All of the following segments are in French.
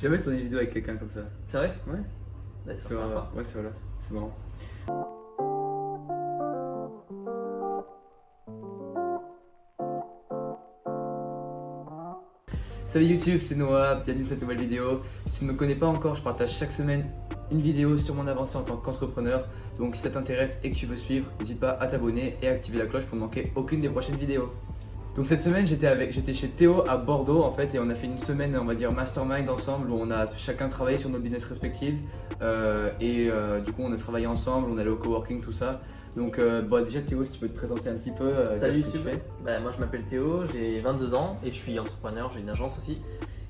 J'ai jamais tourné une vidéo avec quelqu'un comme ça. C'est vrai? Ouais. Bah, c'est Tu la vois, première fois. ouais, c'est voilà, c'est marrant. Salut YouTube, c'est Noah, bienvenue dans cette nouvelle vidéo. Si tu ne me connais pas encore, je partage chaque semaine une vidéo sur mon avancée en tant qu'entrepreneur. Donc si ça t'intéresse et que tu veux suivre, n'hésite pas à t'abonner et à activer la cloche pour ne manquer aucune des prochaines vidéos. Donc cette semaine j'étais chez Théo à Bordeaux en fait et on a fait une semaine on va dire mastermind ensemble où on a chacun travaillé sur nos business respectifs du coup on a travaillé ensemble, on allait au coworking tout ça. Donc bon, déjà Théo si tu peux te présenter un petit peu, Salut dire ce que YouTube, tu fais. bah, moi je m'appelle Théo, j'ai 22 ans et je suis entrepreneur, j'ai une agence aussi.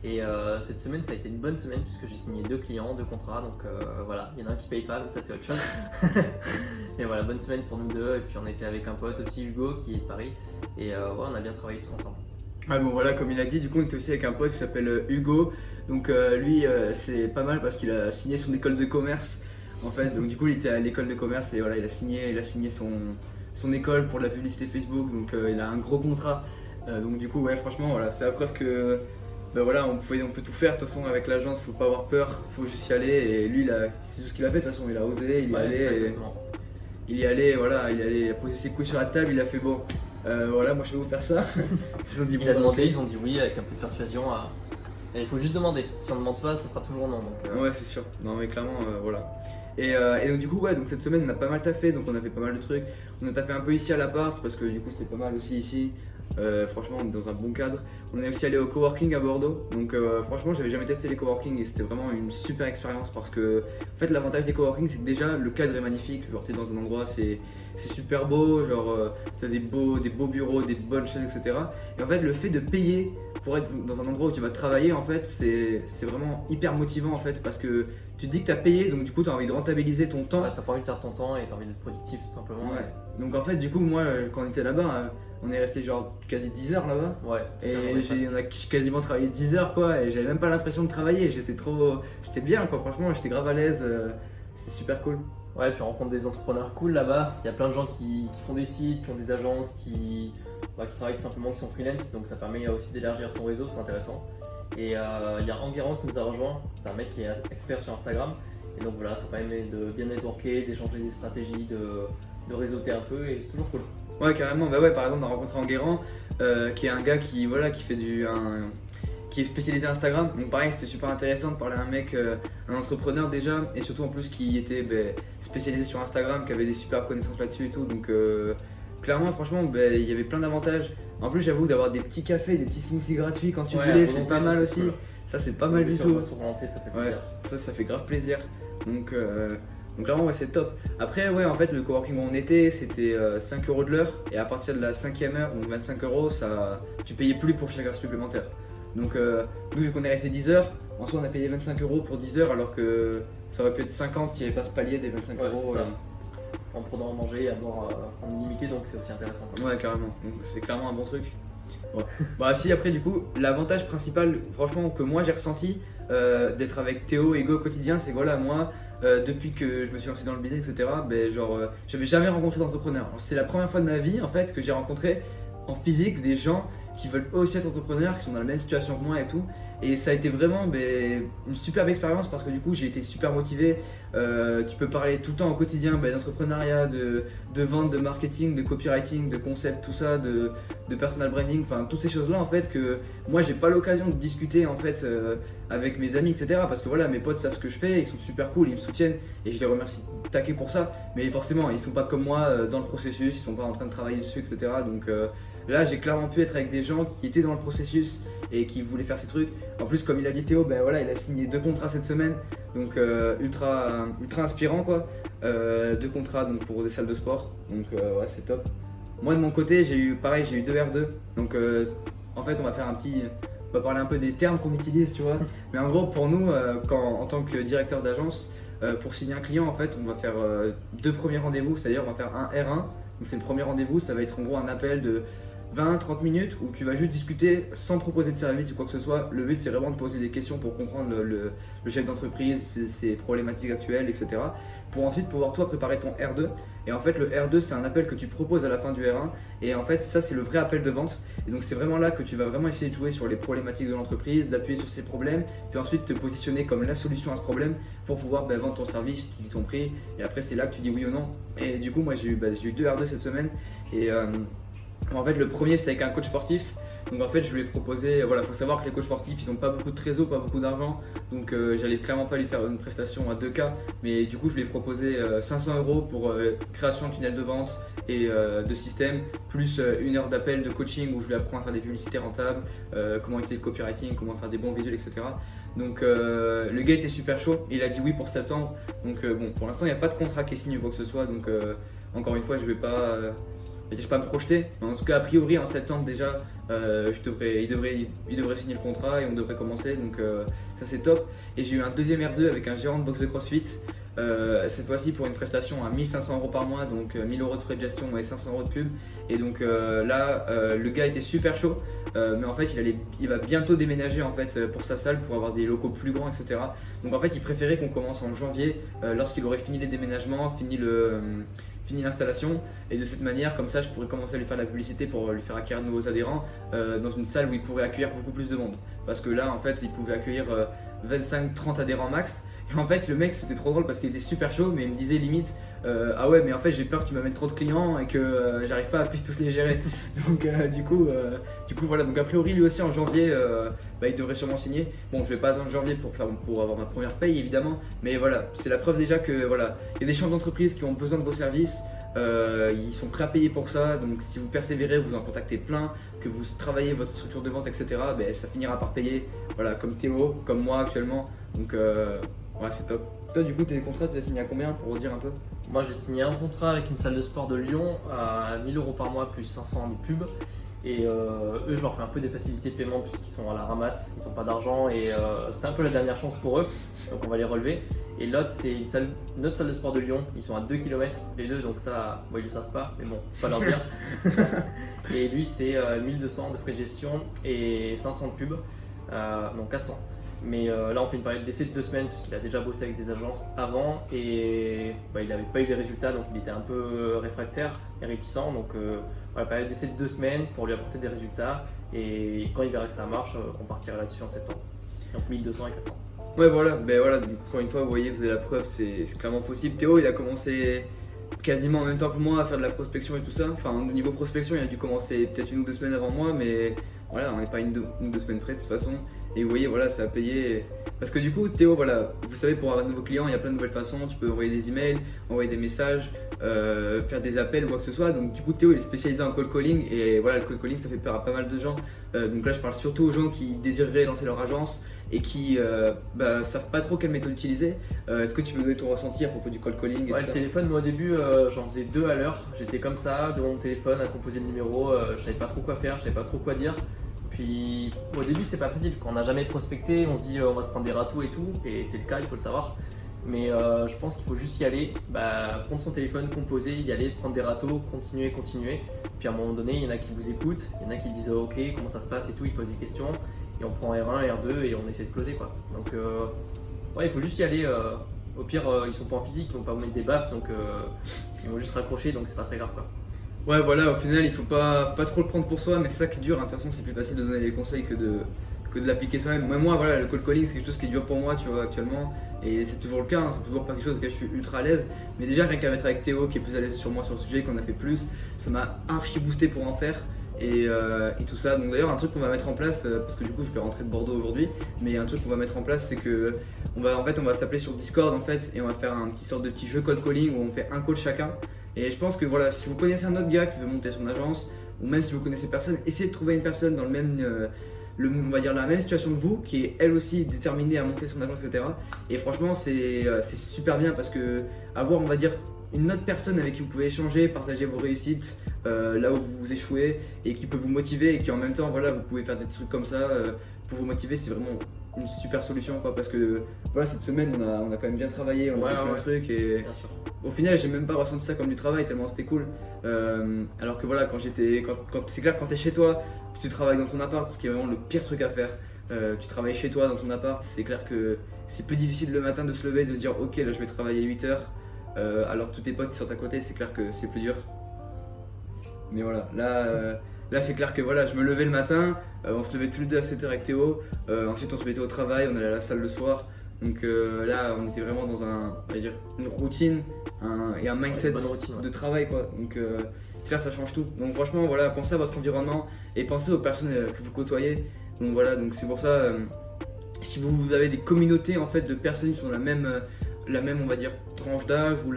Et cette semaine ça a été une bonne semaine puisque j'ai signé 2 clients, 2 contrats, donc voilà, il y en a un qui paye pas, mais ça c'est autre chose. Et voilà, bonne semaine pour nous deux, et puis on était avec un pote aussi, Hugo, qui est de Paris, et ouais, on a bien travaillé tous ensemble. Ah bon voilà comme il a dit du coup on était aussi avec un pote qui s'appelle Hugo. Donc lui c'est pas mal parce qu'il a signé son école de commerce en fait. Donc du coup il était à l'école de commerce et voilà il a signé son école pour de la publicité Facebook. Donc il a un gros contrat. Donc du coup ouais franchement voilà c'est la preuve que ben voilà on peut tout faire de toute façon avec l'agence, faut pas avoir peur, faut juste y aller. Et lui c'est tout ce qu'il a fait de toute façon, il a osé, il y Ouais, c'est allait. ça, Et exactement. il y allait, voilà, il allait poser ses couilles sur la table, il a fait bon, voilà, moi je vais vous faire ça. Ils ont dit Il a bon, demandé, ok. ils ont dit oui avec un peu de persuasion. Et il faut juste demander, si on ne demande pas, ce sera toujours non. Donc, Ouais, c'est sûr. Non, mais clairement, voilà. Et donc, du coup, ouais, donc cette semaine, on a pas mal taffé, donc on a fait pas mal de trucs. On a taffé un peu ici à l'appart, parce que du coup, c'est pas mal aussi ici. Franchement, on est dans un bon cadre. On est aussi allé au coworking à Bordeaux. Donc, franchement, j'avais jamais testé les coworking et c'était vraiment une super expérience parce que, en fait, l'avantage des coworking, c'est que déjà, le cadre est magnifique. Genre, t'es dans un endroit, c'est super beau. Genre, t'as des beaux bureaux, des bonnes chaises, etc. Et en fait, le fait de payer pour être dans un endroit où tu vas travailler, en fait, c'est vraiment hyper motivant, en fait, parce que tu te dis que tu as payé, donc du coup, tu as envie de rentabiliser ton temps. ouais, t'as pas envie de perdre ton temps et t'as envie d'être productif tout simplement. Ouais. Donc, en fait, du coup, moi, quand on était là-bas, on est resté genre quasi 10 heures là-bas. Ouais, Et presque. on a quasiment travaillé 10 heures, quoi, et j'avais même pas l'impression de travailler. C'était bien, quoi, franchement, j'étais grave à l'aise. C'était super cool. Ouais, puis on rencontre des entrepreneurs cool là-bas. Il y a plein de gens qui font des sites, qui ont des agences, qui travaillent tout simplement, qui sont freelance. Donc ça permet aussi d'élargir son réseau, c'est intéressant. Et il y a Enguerrand qui nous a rejoint. C'est un mec qui est expert sur Instagram. Et donc voilà, ça permet de bien networker, d'échanger des stratégies, de réseauter un peu. Et c'est toujours cool. Ouais, carrément. Bah ouais, par exemple, on a rencontré Enguerrand, qui est un gars qui, voilà, qui fait qui est spécialisé Instagram. Donc pareil, c'était super intéressant de parler à un mec, un entrepreneur déjà, et surtout en plus qui était spécialisé sur Instagram, qui avait des super connaissances là-dessus et tout. Donc clairement, franchement, il y avait plein d'avantages. En plus, j'avoue d'avoir des petits cafés, des petits smoothies gratuits quand tu Ouais, voulais, à c'est volonté, pas ça, mal c'est aussi. cool. Ça, c'est pas mal du tout. Sur volonté, ça fait Ouais, plaisir. ça fait grave plaisir. Donc, clairement, ouais, c'est top. Après, ouais, en fait, le coworking où on était, c'était 5 euros de l'heure. Et à partir de la 5e heure, donc 25 euros, tu payais plus pour chaque heure supplémentaire. Donc, nous, vu qu'on est resté 10 heures, en soi, on a payé 25 euros pour 10 heures, alors que ça aurait pu être 50 s'il n'y avait pas ce palier des 25 Ouais, euros. c'est ça. En prenant à manger et à boire en illimité, donc c'est aussi intéressant. Ouais, carrément. Donc, c'est clairement un bon truc. Ouais. Bah, si, après, du coup, l'avantage principal, franchement, que moi j'ai ressenti d'être avec Théo et Hugo au quotidien, c'est que voilà, moi, depuis que je me suis lancé dans le business, etc., j'avais jamais rencontré d'entrepreneur. Alors, c'est la première fois de ma vie, en fait, que j'ai rencontré en physique des gens qui veulent eux aussi être entrepreneurs, qui sont dans la même situation que moi et tout. Et ça a été vraiment une superbe expérience parce que du coup j'ai été super motivé. Tu peux parler tout le temps au quotidien d'entrepreneuriat, de vente, de marketing, de copywriting, de concept, tout ça, de personal branding, enfin toutes ces choses-là en fait que moi j'ai pas l'occasion de discuter en fait avec mes amis, etc. Parce que voilà, mes potes savent ce que je fais, ils sont super cool, ils me soutiennent et je les remercie taquet pour ça. Mais forcément, ils sont pas comme moi dans le processus, ils sont pas en train de travailler dessus, etc. Donc là, j'ai clairement pu être avec des gens qui étaient dans le processus et qui voulaient faire ces trucs. En plus, comme il a dit Théo, voilà, il a signé 2 contrats cette semaine, donc ultra inspirant quoi. 2 contrats donc pour des salles de sport, donc ouais, c'est top. Moi de mon côté, j'ai eu 2 R2, donc en fait, on va parler un peu des termes qu'on utilise, tu vois. Mais en gros, pour nous, en tant que directeur d'agence, pour signer un client, en fait, on va faire 2 premiers rendez-vous, c'est-à-dire on va faire un R1. Donc c'est le premier rendez-vous, ça va être en gros un appel de 20-30 minutes où tu vas juste discuter sans proposer de service ou quoi que ce soit. Le but c'est vraiment de poser des questions pour comprendre le chef d'entreprise, ses problématiques actuelles, etc. Pour ensuite pouvoir toi préparer ton R2. Et en fait le R2 c'est un appel que tu proposes à la fin du R1 et en fait ça c'est le vrai appel de vente. Et donc c'est vraiment là que tu vas vraiment essayer de jouer sur les problématiques de l'entreprise, d'appuyer sur ses problèmes, puis ensuite te positionner comme la solution à ce problème pour pouvoir vendre ton service, tu dis ton prix et après c'est là que tu dis oui ou non. Et du coup moi j'ai eu 2 R2 cette semaine et en fait le premier c'était avec un coach sportif. Donc en fait je lui ai proposé, voilà, faut savoir que les coachs sportifs ils n'ont pas beaucoup de trésor, pas beaucoup d'argent, donc j'allais clairement pas lui faire une prestation à 2K, mais du coup je lui ai proposé 500 € pour création de tunnel de vente et de système, plus 1 heure d'appel de coaching où je lui apprends à faire des publicités rentables, comment utiliser le copywriting, comment faire des bons visuels, etc. Donc le gars était super chaud, il a dit oui pour septembre, donc bon pour l'instant il n'y a pas de contrat qui est signé ou quoi que ce soit, donc encore une fois je vais pas me projeter, mais en tout cas a priori en septembre déjà il devrait signer le contrat et on devrait commencer, donc ça c'est top. Et j'ai eu un deuxième R2 avec un gérant de box de CrossFit, cette fois-ci pour une prestation à 1 500 € par mois, donc 1 000 € de frais de gestion et 500 € de pub. Et donc là le gars était super chaud, mais en fait il va bientôt déménager en fait pour sa salle pour avoir des locaux plus grands, etc. Donc en fait il préférait qu'on commence en janvier lorsqu'il aurait fini les déménagements, fini l'installation, et de cette manière comme ça je pourrais commencer à lui faire de la publicité pour lui faire acquérir de nouveaux adhérents dans une salle où il pourrait accueillir beaucoup plus de monde, parce que là en fait il pouvait accueillir 25-30 adhérents max. Et en fait le mec c'était trop drôle parce qu'il était super chaud, mais il me disait limite ah ouais mais en fait j'ai peur que tu m'amènes trop de clients et que j'arrive pas à tous les gérer. Donc du coup voilà, donc a priori lui aussi en janvier il devrait sûrement signer. Bon je vais pas attendre janvier pour avoir ma première paye évidemment, mais voilà c'est la preuve déjà que voilà il y a des chefs d'entreprise qui ont besoin de vos services. Ils sont prêts à payer pour ça, donc si vous persévérez, vous en contactez plein, que vous travaillez votre structure de vente, etc., ça finira par payer, voilà, comme Théo, comme moi actuellement, donc ouais c'est top. Toi du coup tes contrats tu as signé à combien pour dire un peu? Moi j'ai signé un contrat avec une salle de sport de Lyon à 1 000 € par mois plus 500 de pub. Et eux, je leur fais un peu des facilités de paiement puisqu'ils sont à la ramasse, ils n'ont pas d'argent et c'est un peu la dernière chance pour eux, donc on va les relever. Et l'autre, c'est une autre salle de sport de Lyon, ils sont à 2 km les deux, donc ça, bon, ils le savent pas, mais bon, faut pas leur dire. Et lui, c'est 1 200 de frais de gestion et 500 de pub, donc 400. Mais là, on fait une période d'essai de 2 semaines puisqu'il a déjà bossé avec des agences avant et il n'avait pas eu les résultats, donc il était un peu réfractaire et réticent. Donc voilà, période d'essai de 2 semaines pour lui apporter des résultats et quand il verra que ça marche, on partira là-dessus en septembre. Donc 1200 et 400. Ouais voilà, voilà, donc encore une fois vous voyez, vous avez la preuve, c'est clairement possible. Théo il a commencé quasiment en même temps que moi à faire de la prospection et tout ça. Enfin au niveau prospection il a dû commencer peut-être 1 ou 2 semaines avant moi, mais voilà, on n'est pas une ou deux semaines près de toute façon. Et vous voyez, voilà, ça a payé. Parce que du coup, Théo, voilà, vous savez, pour avoir de nouveaux clients, il y a plein de nouvelles façons. Tu peux envoyer des emails, envoyer des messages, faire des appels ou quoi que ce soit. Donc, du coup, Théo, il est spécialisé en cold calling. Et voilà, le cold calling, ça fait peur à pas mal de gens. Donc là, je parle surtout aux gens qui désireraient lancer leur agence et qui savent pas trop quelle méthode utiliser. Est-ce que tu peux donner ton ressenti à propos du cold calling et Ouais, tout le ça? téléphone, moi au début, j'en faisais 2 à l'heure. J'étais comme ça, devant mon téléphone, à composer le numéro. Je savais pas trop quoi faire, je savais pas trop quoi dire. Puis au début c'est pas facile, quand on n'a jamais prospecté, on se dit on va se prendre des râteaux et tout, et c'est le cas, il faut le savoir. Mais je pense qu'il faut juste y aller, prendre son téléphone, composer, y aller, se prendre des râteaux, continuer. Puis à un moment donné, il y en a qui vous écoutent, il y en a qui disent ok, comment ça se passe et tout, ils posent des questions, et on prend R1, R2 et on essaie de closer quoi. Donc ouais, il faut juste y aller. Au pire, ils sont pas en physique, ils vont pas vous mettre des baffes, donc ils vont juste raccrocher, donc c'est pas très grave quoi. Ouais, voilà, au final, il faut pas trop le prendre pour soi, mais c'est ça qui est dur. De toute façon, c'est plus facile de donner des conseils que de l'appliquer soi-même. Même moi, voilà, le cold calling, c'est quelque chose qui est dur pour moi, tu vois, actuellement. Et c'est toujours le cas, hein, c'est toujours pas quelque chose auquel je suis ultra à l'aise. Mais déjà, rien qu'à mettre avec Théo, qui est plus à l'aise sur moi sur le sujet, qu'on a fait plus, ça m'a archi boosté pour en faire. Et tout ça. Donc d'ailleurs, un truc qu'on va mettre en place, parce que du coup, je vais rentrer de Bordeaux aujourd'hui, mais un truc qu'on va mettre en place, c'est que on va s'appeler sur Discord en fait, et on va faire un petit sorte de petit jeu cold calling où on fait un call chacun. Et je pense que voilà, si vous connaissez un autre gars qui veut monter son agence, ou même si vous connaissez personne, essayez de trouver une personne dans le même, on va dire la même situation que vous, qui est elle aussi déterminée à monter son agence, etc. Et franchement, c'est super bien parce que avoir, on va dire, une autre personne avec qui vous pouvez échanger, partager vos réussites, là où vous échouez, et qui peut vous motiver, et qui en même temps, voilà, vous pouvez faire des trucs comme ça pour vous motiver, c'est vraiment une super solution quoi, parce que voilà, cette semaine on a quand même bien travaillé, on a fait plein de trucs et Bien sûr. au final j'ai même pas ressenti ça comme du travail tellement c'était cool. Alors que voilà, c'est clair quand t'es chez toi, que tu travailles dans ton appart, ce qui est vraiment le pire truc à faire. Tu travailles chez toi dans ton appart, c'est clair que c'est plus difficile le matin de se lever et de se dire ok là je vais travailler 8 heures alors que tous tes potes sortent à côté, c'est clair que c'est plus dur. Mais voilà, là c'est clair que voilà, je me levais le matin, on se levait tous les deux à 7h avec Théo, ensuite on se mettait au travail, on allait à la salle le soir. Donc là on était vraiment dans on va dire, une routine et un mindset routine, de travail quoi. Donc c'est clair, ça change tout. Donc franchement voilà, pensez à votre environnement et pensez aux personnes que vous côtoyez. Donc voilà, donc c'est pour ça, si vous avez des communautés en fait de personnes qui sont la même on va dire tranche d'âge ou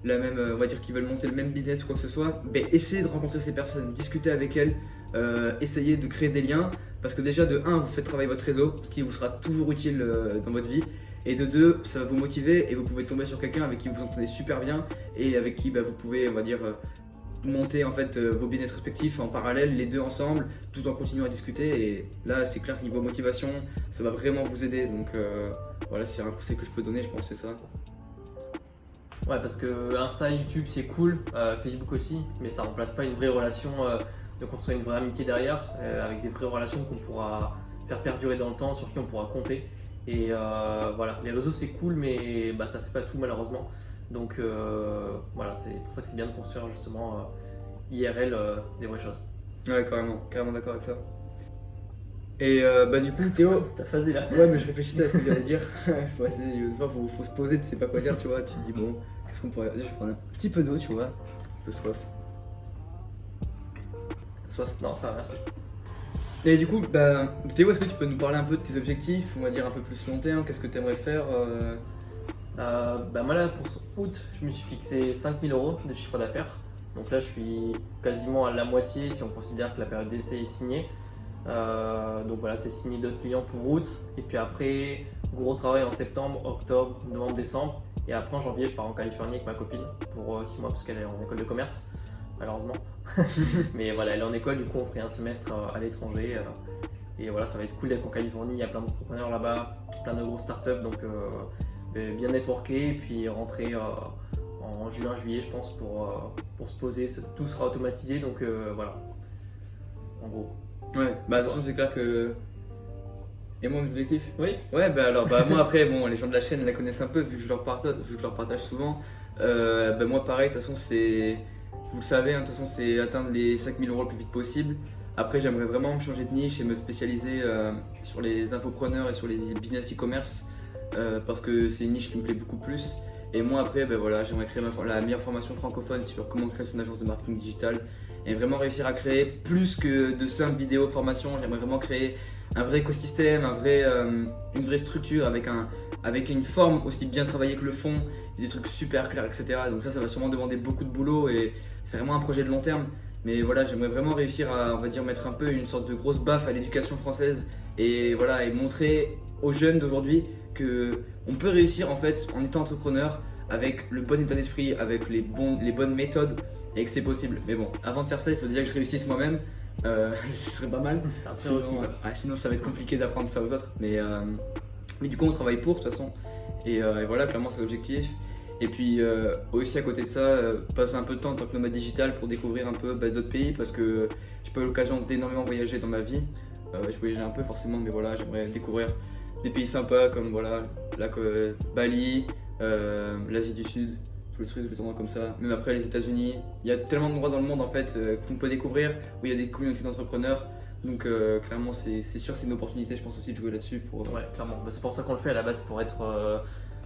on va dire qui veulent monter le même business ou quoi que ce soit, ben, essayez de rencontrer ces personnes, discuter avec elles, essayez de créer des liens parce que déjà de 1 vous faites travailler votre réseau, ce qui vous sera toujours utile dans votre vie, et de 2 ça va vous motiver et vous pouvez tomber sur quelqu'un avec qui vous entendez super bien et avec qui vous pouvez on va dire monter en fait vos business respectifs en parallèle, les deux ensemble, tout en continuant à discuter. Et là c'est clair que niveau motivation ça va vraiment vous aider. Donc voilà, c'est un conseil que je peux donner, je pense c'est ça. Ouais, parce que Insta, YouTube c'est cool, Facebook aussi, mais ça remplace pas une vraie relation, de construire une vraie amitié derrière, avec des vraies relations qu'on pourra faire perdurer dans le temps, sur qui on pourra compter. Et voilà, les réseaux c'est cool, mais ça fait pas tout malheureusement. Donc voilà, c'est pour ça que c'est bien de construire justement IRL des vraies choses. Ouais, carrément d'accord avec ça. Et du coup Théo, T'as phasé là. ouais mais je réfléchissais à ce que j'allais dire. Faut se poser, tu sais pas quoi dire, tu vois, tu te dis bon, qu'est-ce qu'on pourrait dire, je vais prendre un petit peu d'eau, tu vois, un peu soif. Soif. Non, ça va, merci. Et du coup, Théo, est-ce que tu peux nous parler un peu de tes objectifs, on va dire un peu plus long terme, qu'est-ce que tu aimerais faire Moi là pour août, je me suis fixé 5 000 € de chiffre d'affaires. Donc là je suis quasiment à la moitié si on considère que la période d'essai est signée. Donc voilà, c'est signé d'autres clients pour août. Et puis après, gros travail en septembre, octobre, novembre, décembre. Et après en janvier, je pars en Californie avec ma copine pour 6 mois parce qu'elle est en école de commerce, malheureusement. Mais voilà, elle est en école, du coup on ferait un semestre à l'étranger. Et voilà, ça va être cool d'être en Californie, il y a plein d'entrepreneurs là-bas, plein de grosses startups. Donc bien networker et puis rentrer en juin, juillet, je pense, pour se poser. Tout sera automatisé, donc voilà, en gros. Ouais, de toute façon c'est clair que... Et moi mes objectifs? Oui. Ouais, moi après, bon, les gens de la chaîne la connaissent un peu vu que je leur partage souvent. Moi pareil, de toute façon c'est... Vous le savez, de toute façon c'est atteindre les 5 000 € le plus vite possible. Après j'aimerais vraiment me changer de niche et me spécialiser sur les infopreneurs et sur les business e-commerce parce que c'est une niche qui me plaît beaucoup plus. Et moi après, j'aimerais créer la meilleure formation francophone sur comment créer son agence de marketing digital et vraiment réussir à créer plus que de simples vidéos formation. J'aimerais vraiment créer un vrai écosystème, une vraie structure avec une forme aussi bien travaillée que le fond, et des trucs super clairs, etc. Donc ça va sûrement demander beaucoup de boulot et c'est vraiment un projet de long terme. Mais voilà, j'aimerais vraiment réussir à, on va dire, mettre un peu une sorte de grosse baffe à l'éducation française et voilà, et montrer aux jeunes d'aujourd'hui que on peut réussir en fait en étant entrepreneur avec le bon état d'esprit, avec les bonnes méthodes et que c'est possible. Mais bon, avant de faire ça, il faut déjà que je réussisse moi-même. Ce serait pas mal. Sinon ça va être compliqué d'apprendre ça aux autres. Mais du coup on travaille pour de toute façon. Et voilà, clairement c'est l'objectif. Et puis aussi à côté de ça, passer un peu de temps en tant que nomade digital pour découvrir un peu d'autres pays parce que j'ai pas eu l'occasion d'énormément voyager dans ma vie. Je voyageais un peu forcément, mais voilà, j'aimerais découvrir des pays sympas comme voilà, Bali, l'Asie du Sud, tous les endroits comme ça. Même après les États-Unis, il y a tellement d'endroits dans le monde en fait qu'on peut découvrir où il y a des communautés d'entrepreneurs. Donc clairement c'est sûr que c'est une opportunité, je pense aussi de jouer là-dessus pour. Ouais, clairement. C'est pour ça qu'on le fait à la base, pour être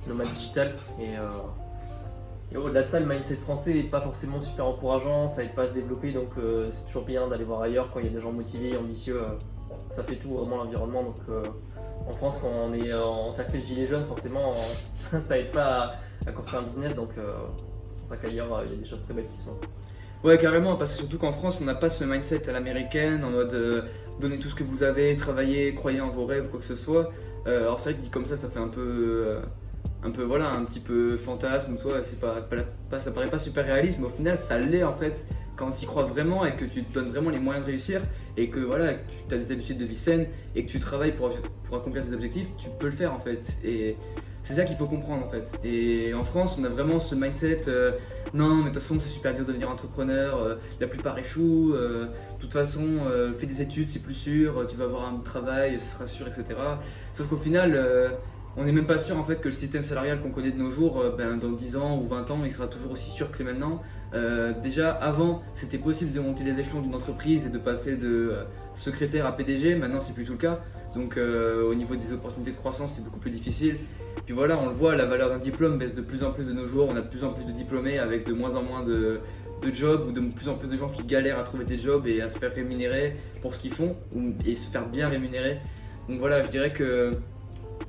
nomade digital. Et au-delà de ça, le mindset français n'est pas forcément super encourageant, ça aide pas à se développer, donc c'est toujours bien d'aller voir ailleurs quand il y a des gens motivés, ambitieux. Ça fait tout vraiment l'environnement. Donc en France, quand on est en cercle gilets jaunes, forcément ça aide pas à construire un business. Donc c'est pour ça qu'ailleurs il y a des choses très belles qui se font. Ouais, carrément, parce que surtout qu'en France, on n'a pas ce mindset à l'américaine en mode donnez tout ce que vous avez, travaillez, croyez en vos rêves, quoi que ce soit. Alors c'est vrai que dit comme ça fait un petit peu fantasme, toi, ça paraît pas super réaliste, mais au final ça l'est en fait. quand tu y crois vraiment et que tu te donnes vraiment les moyens de réussir et que voilà, tu as des habitudes de vie saines et que tu travailles pour accomplir tes objectifs, tu peux le faire en fait. Et c'est ça qu'il faut comprendre en fait. Et en France, on a vraiment ce mindset non, mais de toute façon, c'est super dur de devenir entrepreneur, la plupart échouent, de toute façon, fais des études, c'est plus sûr, tu vas avoir un travail, ce sera sûr, etc. Sauf qu'au final, on n'est même pas sûr en fait que le système salarial qu'on connaît de nos jours, dans 10 ans ou 20 ans, il sera toujours aussi sûr que c'est maintenant. Déjà, avant, c'était possible de monter les échelons d'une entreprise et de passer de secrétaire à PDG, maintenant c'est plus tout le cas. Donc au niveau des opportunités de croissance, c'est beaucoup plus difficile. Puis voilà, on le voit, la valeur d'un diplôme baisse de plus en plus de nos jours, on a de plus en plus de diplômés avec de moins en moins de jobs ou de plus en plus de gens qui galèrent à trouver des jobs et à se faire rémunérer pour ce qu'ils font et se faire bien rémunérer. Donc voilà, je dirais que,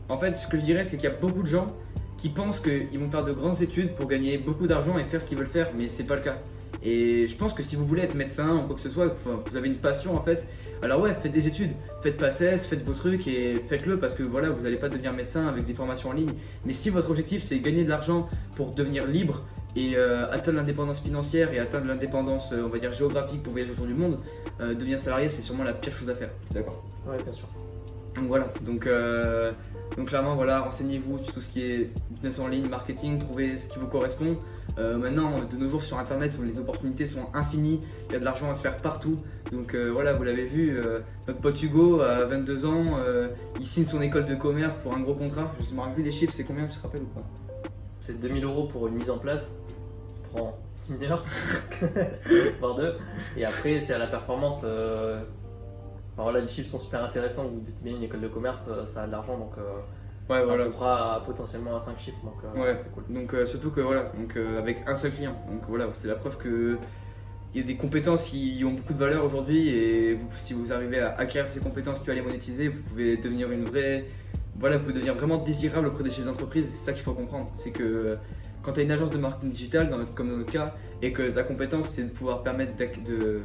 en fait, ce que je dirais, c'est qu'il y a beaucoup de gens qui pensent qu'ils vont faire de grandes études pour gagner beaucoup d'argent et faire ce qu'ils veulent faire, mais c'est pas le cas. Et je pense que si vous voulez être médecin ou quoi que ce soit, vous avez une passion en fait, alors ouais, faites des études, faites PACES, faites vos trucs et faites-le parce que voilà, vous n'allez pas devenir médecin avec des formations en ligne. Mais si votre objectif c'est gagner de l'argent pour devenir libre et atteindre l'indépendance financière et atteindre l'indépendance, on va dire géographique pour voyager autour du monde, devenir salarié c'est sûrement la pire chose à faire. D'accord. Ouais, bien sûr. Donc voilà, donc clairement voilà, renseignez-vous sur tout ce qui est business en ligne, marketing, trouvez ce qui vous correspond. Maintenant, de nos jours sur internet, les opportunités sont infinies, il y a de l'argent à se faire partout. Donc voilà, vous l'avez vu, notre pote Hugo à 22 ans, il signe son école de commerce pour un gros contrat. Je ne me rappelle plus des chiffres, c'est combien, tu te rappelles ou pas? C'est 2 000 € pour une mise en place, ça prend une heure, voire deux. Et après, c'est à la performance. Enfin, voilà, les chiffres sont super intéressants. Vous dites bien, une école de commerce, ça a de l'argent, donc ouais, c'est voilà. un contrat potentiellement à 5 chiffres, donc ouais, c'est cool. Donc surtout que voilà, avec un seul client. Donc voilà, c'est la preuve que il y a des compétences qui ont beaucoup de valeur aujourd'hui et si vous arrivez à acquérir ces compétences puis à les monétiser, vous pouvez devenir vous pouvez devenir vraiment désirable auprès des chefs d'entreprise. C'est ça qu'il faut comprendre, c'est que quand tu as une agence de marketing digital, comme dans notre cas, et que ta compétence c'est de pouvoir permettre de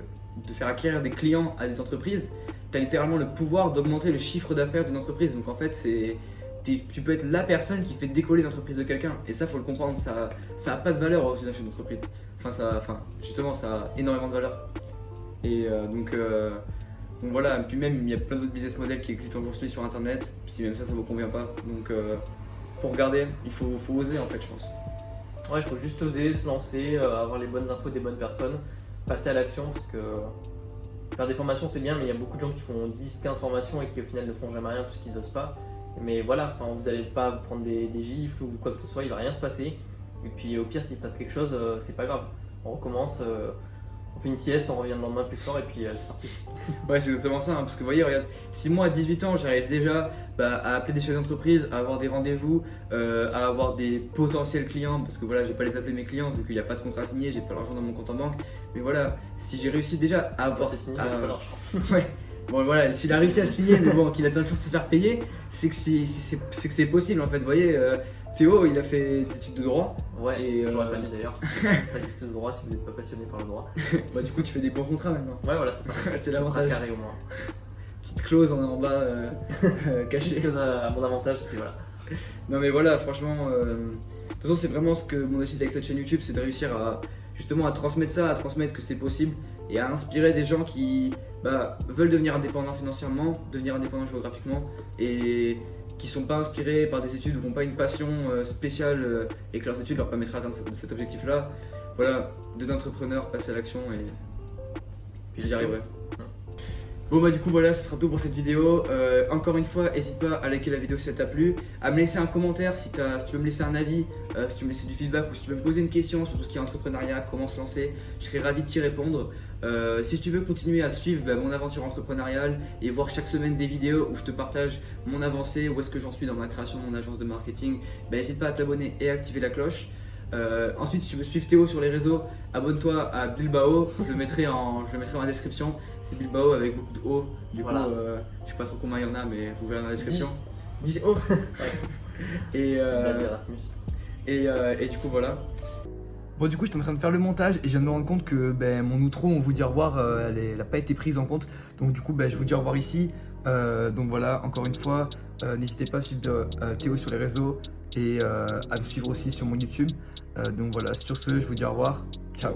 faire acquérir des clients à des entreprises, tu as littéralement le pouvoir d'augmenter le chiffre d'affaires d'une entreprise. Donc en fait, tu peux être la personne qui fait décoller l'entreprise de quelqu'un. Et ça, faut le comprendre, ça n'a pas de valeur aux yeux d'un chef d'entreprise. Justement, ça a énormément de valeur. Et donc voilà, puis même il y a plein d'autres business models qui existent aujourd'hui sur internet, si même ça vous convient pas. Donc pour regarder, il faut oser en fait, je pense. Ouais, il faut juste oser, se lancer, avoir les bonnes infos des bonnes personnes, passer à l'action parce que faire des formations c'est bien, mais il y a beaucoup de gens qui font 10-15 formations et qui au final ne font jamais rien parce qu'ils osent pas. Mais voilà, vous n'allez pas vous prendre des gifles ou quoi que ce soit, il va rien se passer. Et puis au pire, s'il se passe quelque chose, c'est pas grave. On recommence, on fait une sieste, on revient le lendemain plus fort et puis c'est parti. Ouais, c'est exactement ça, hein, parce que vous voyez, regarde, si moi à 18 ans j'arrive déjà à appeler des chefs d'entreprise, à avoir des rendez-vous, à avoir des potentiels clients, parce que voilà, j'ai pas les appeler mes clients vu qu'il n'y a pas de contrat signé, j'ai pas l'argent dans mon compte en banque, mais voilà, si j'ai réussi déjà à avoir. C'est signé, j'ai pas l'argent. Ouais. Bon voilà, s'il a réussi à signer, mais bon, qu'il attend toujours de se faire payer, c'est que c'est possible en fait. Vous voyez, Théo, il a fait des études de droit. Ouais, et j'aurais pas dit d'ailleurs. Pas d'études de droit si vous n'êtes pas passionné par le droit. Bah du coup, tu fais des bons contrats maintenant. Ouais, voilà, c'est ça. C'est Contrat l'avantage. carré au moins. Petite clause en bas cachée. Quelque chose à mon avantage, et puis voilà. Non mais voilà, franchement, de toute façon, c'est vraiment ce que mon objectif avec cette chaîne YouTube, c'est de réussir à justement à transmettre ça, à transmettre que c'est possible et à inspirer des gens qui veulent devenir indépendants financièrement, devenir indépendants géographiquement et qui sont pas inspirés par des études ou qui n'ont pas une passion spéciale et que leurs études leur permettraient d'atteindre cet objectif-là. Voilà, deux entrepreneurs, passer à l'action et puis j'y arriverai. Bon bah du coup voilà, ce sera tout pour cette vidéo. Encore une fois, n'hésite pas à liker la vidéo si ça t'a plu, à me laisser un commentaire si tu veux me laisser un avis, si tu veux me laisser du feedback ou si tu veux me poser une question sur tout ce qui est entrepreneuriat, comment se lancer, je serai ravi de t'y répondre. Si tu veux continuer à suivre mon aventure entrepreneuriale et voir chaque semaine des vidéos où je te partage mon avancée, où est-ce que j'en suis dans ma création de mon agence de marketing, n'hésite pas à t'abonner et à activer la cloche. Ensuite, si tu veux suivre Théo sur les réseaux, abonne-toi à Bilbao, je le mettrai en ma description. C'est Bilbao avec beaucoup de O. Du voilà. coup, je sais pas trop combien il y en a, mais vous verrez dans la description. 10 Ouais. O. Et, C'est base Erasmus. Et du coup, voilà. Bon, du coup, j'étais en train de faire le montage et je viens de me rendre compte que mon outro, on vous dit au revoir, elle n'a pas été prise en compte. Donc, du coup, je vous dis au revoir ici. Donc, voilà, encore une fois, n'hésitez pas à suivre Théo sur les réseaux et à me suivre aussi sur mon YouTube. Donc, voilà, sur ce, je vous dis au revoir. Ciao.